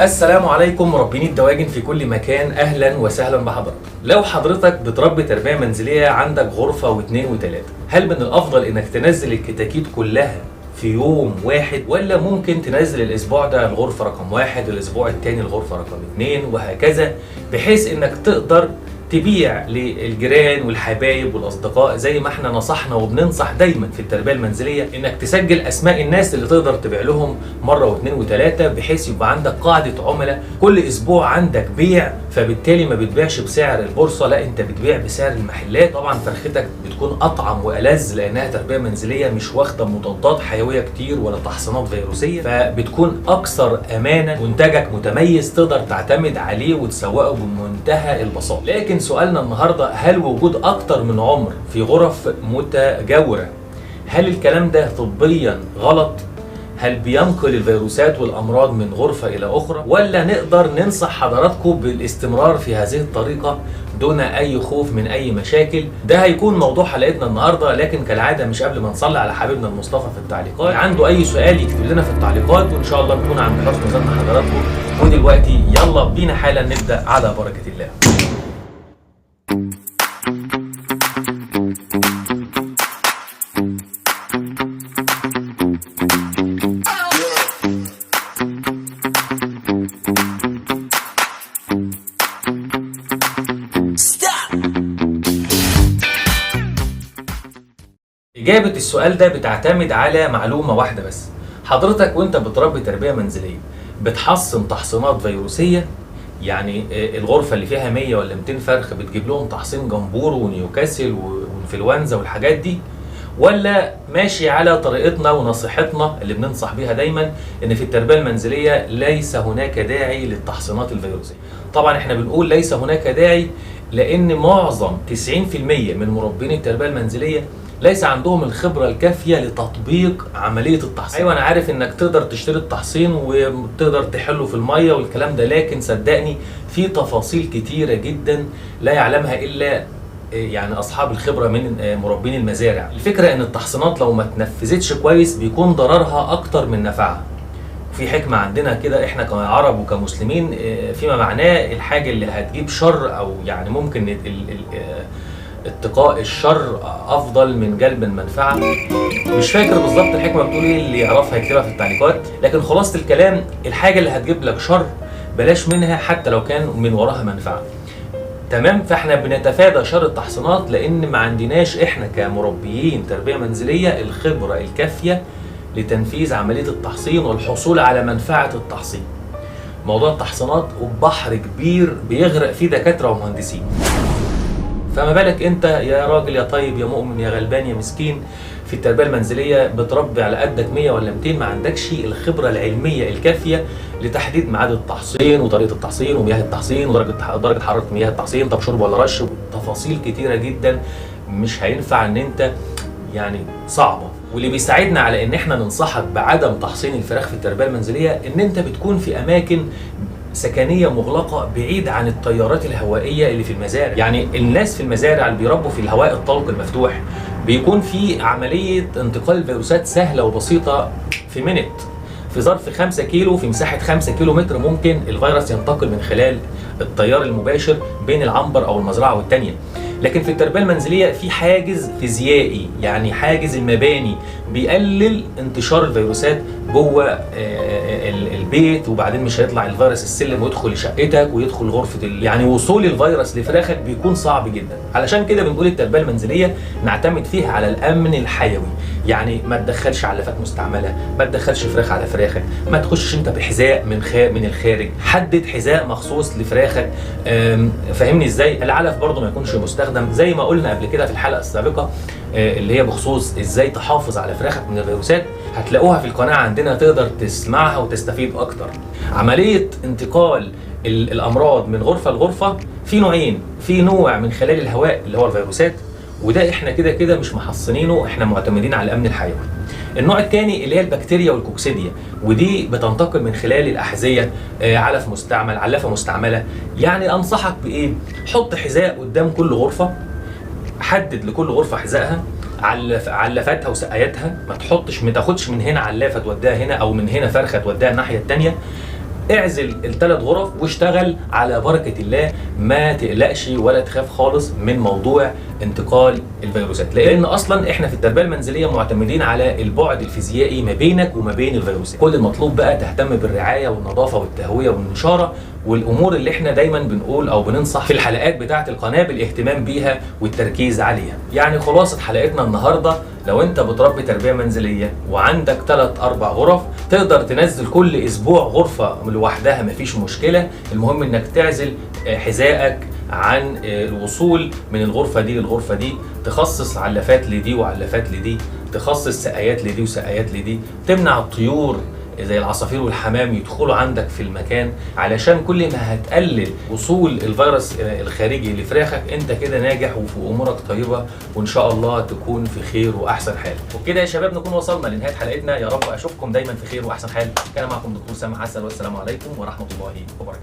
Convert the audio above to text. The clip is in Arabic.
السلام عليكم مربين الدواجن في كل مكان، اهلا وسهلا بحضرتك. لو حضرتك بتربي تربيه منزليه عندك غرفه واثنين وثلاثه، هل من الافضل انك تنزل الكتاكيت كلها في يوم واحد، ولا ممكن تنزل الاسبوع ده الغرفه رقم واحد، الاسبوع الثاني الغرفه رقم اثنين، وهكذا، بحيث انك تقدر تبيع للجيران والحبايب والاصدقاء زي ما احنا نصحنا وبننصح دايما في التربيه المنزليه، انك تسجل اسماء الناس اللي تقدر تبيع لهم مره واثنين وثلاثه، بحيث يبقى عندك قاعده عملاء كل اسبوع عندك بيع، فبالتالي ما بتبيعش بسعر البورصه، لا انت بتبيع بسعر المحلات. طبعا فرختك بتكون اطعم والذ لانها تربيه منزليه مش واخده مضادات حيويه كتير ولا تحصينات فيروسيه، فبتكون اكثر امانه، منتجك متميز تقدر تعتمد عليه وتسوقه بمنتهى البساطه. لكن سؤالنا النهارده، هل وجود اكتر من عمر في غرف متجاوره، هل الكلام ده طبيا غلط؟ هل بينقل الفيروسات والامراض من غرفه الى اخرى، ولا نقدر ننصح حضراتكم بالاستمرار في هذه الطريقه دون اي خوف من اي مشاكل؟ ده هيكون موضوع حلقتنا النهارده، لكن كالعاده مش قبل ما نصلي على حبيبنا المصطفى في التعليقات. عنده اي سؤال يكتب لنا في التعليقات، وان شاء الله نكون عند حسن ظن حضراتكم. ودلوقتي يلا بينا حالا نبدا على بركه الله. إجابة السؤال ده بتعتمد على معلومة واحدة بس. حضرتك وانت بتربي تربية منزلية بتحصن تحصينات فيروسية، يعني الغرفة اللي فيها 100 ولا 200 فرخ بتجيب لهم تحصين جمبور ونيوكاسل وانفلونزا والحاجات دي، ولا ماشي على طريقتنا ونصيحتنا اللي بننصح بيها دايما ان في التربية المنزلية ليس هناك داعي للتحصينات الفيروسية؟ طبعا احنا بنقول ليس هناك داعي لان معظم 90% من مربين التربية المنزلية ليس عندهم الخبرة الكافية لتطبيق عملية التحصين. ايوه انا عارف انك تقدر تشتري التحصين وتقدر تحله في المية والكلام ده، لكن صدقني في تفاصيل كتيرة جدا لا يعلمها الا يعني اصحاب الخبرة من مربين المزارع. الفكرة ان التحصينات لو ما تنفذتش كويس بيكون ضررها اكتر من نفعها. في حكمة عندنا كده احنا كعرب وكمسلمين فيما معناه الحاجة اللي هتجيب شر، او يعني ممكن اتقاء الشر افضل من جلب المنفعه. مش فاكر بالظبط الحكمه بتقول ايه، اللي يعرفها يكتبها في التعليقات، لكن خلاصه الكلام الحاجه اللي هتجيب لك شر بلاش منها حتى لو كان من وراها منفعه. تمام؟ فاحنا بنتفادى شر التحصينات لان ما عندناش احنا كمربيين تربيه منزليه الخبره الكافيه لتنفيذ عمليه التحصين والحصول على منفعه التحصين. موضوع التحصينات بحر كبير بيغرق فيه دكاتره ومهندسين، فما بالك انت يا راجل يا طيب يا مؤمن يا غلبان يا مسكين في التربيه المنزليه بتربي على قدك 100 ولا 200، ما عندكش الخبره العلميه الكافيه لتحديد ميعاد التحصين وطريقه التحصين ومياه التحصين ودرجه حراره مياه التحصين، طب شرب ولا رش، تفاصيل كتيره جدا مش هينفع ان انت يعني صعبه. واللي بيساعدنا على ان احنا ننصحك بعدم تحصين الفراخ في التربيه المنزليه ان انت بتكون في اماكن سكنيه مغلقه بعيد عن التيارات الهوائيه اللي في المزارع. يعني الناس في المزارع اللي بيربوا في الهواء الطلق المفتوح بيكون في عمليه انتقال الفيروسات سهله وبسيطه في في ظرف 5 كيلو في مساحه 5 كيلو متر ممكن الفيروس ينتقل من خلال التيار المباشر بين العنبر او المزرعه والثانيه. لكن في التربيه المنزليه في حاجز فيزيائي، يعني حاجز المباني بيقلل انتشار الفيروسات جوه البيت، وبعدين مش هيطلع الفيروس السلم ويدخل شقتك ويدخل غرفه يعني وصول الفيروس لفراخك بيكون صعب جدا. علشان كده بنقول التربيه المنزليه نعتمد فيها على الامن الحيوي، يعني ما تدخلش علافات مستعمله، ما تدخلش فراخ على فراخك، ما تخشش انت بحذاء من الخارج، حدد حذاء مخصوص لفراخك. فهمني ازاي؟ العلف برضو ما يكونش مستخدم زي ما قلنا قبل كده في الحلقه السابقه اللي هي بخصوص ازاي تحافظ على فراخك من الفيروسات، هتلاقوها في القناه عندنا تقدر تسمعها وتستفيد اكتر. عمليه انتقال الامراض من غرفه لغرفه في نوعين، في نوع من خلال الهواء اللي هو الفيروسات، وده احنا كده مش محصنينه، احنا معتمدين على الامن الحيوي. النوع الثاني اللي هي البكتيريا والكوكسيديا، ودي بتنتقل من خلال الاحذيه، علف مستعمل، علافه مستعمله. يعني انصحك بايه؟ حط حذاء قدام كل غرفه، حدد لكل غرفه حذائها، علافاتها وسقاياتها، ما تاخدش من هنا علافه توديها هنا او من هنا فرخه توديها الناحيه الثانيه. اعزل الثلاث غرف واشتغل على بركه الله، ما تقلقش ولا تخاف خالص من موضوع انتقال الفيروسات، لان اصلا احنا في التربيه المنزليه معتمدين على البعد الفيزيائي ما بينك وما بين الفيروسات. كل المطلوب بقى تهتم بالرعايه والنظافه والتهويه والنشاره والامور اللي احنا دايما بنقول او بننصح في الحلقات بتاعه القناه بالاهتمام بيها والتركيز عليها. يعني خلاصه حلقتنا النهارده، لو انت بتربي تربيه منزليه وعندك 3-4 غرف، تقدر تنزل كل اسبوع غرفه لوحدها مفيش مشكله، المهم انك تعزل حذائك عن الوصول من الغرفه دي للغرفه دي، تخصص علافات لدي وعلافات لدي، تخصص سقايات لدي وسقايات لدي، تمنع الطيور زي العصافير والحمام يدخلوا عندك في المكان، علشان كل ما هتقلل وصول الفيروس الخارجي لفراخك انت كده ناجح وفي امورك طيبه، وان شاء الله تكون في خير واحسن حال. وبكده يا شباب نكون وصلنا لنهايه حلقتنا، يا رب اشوفكم دايما في خير واحسن حال. كان معكم دكتور سامح حسن، والسلام عليكم ورحمه الله وبركاته.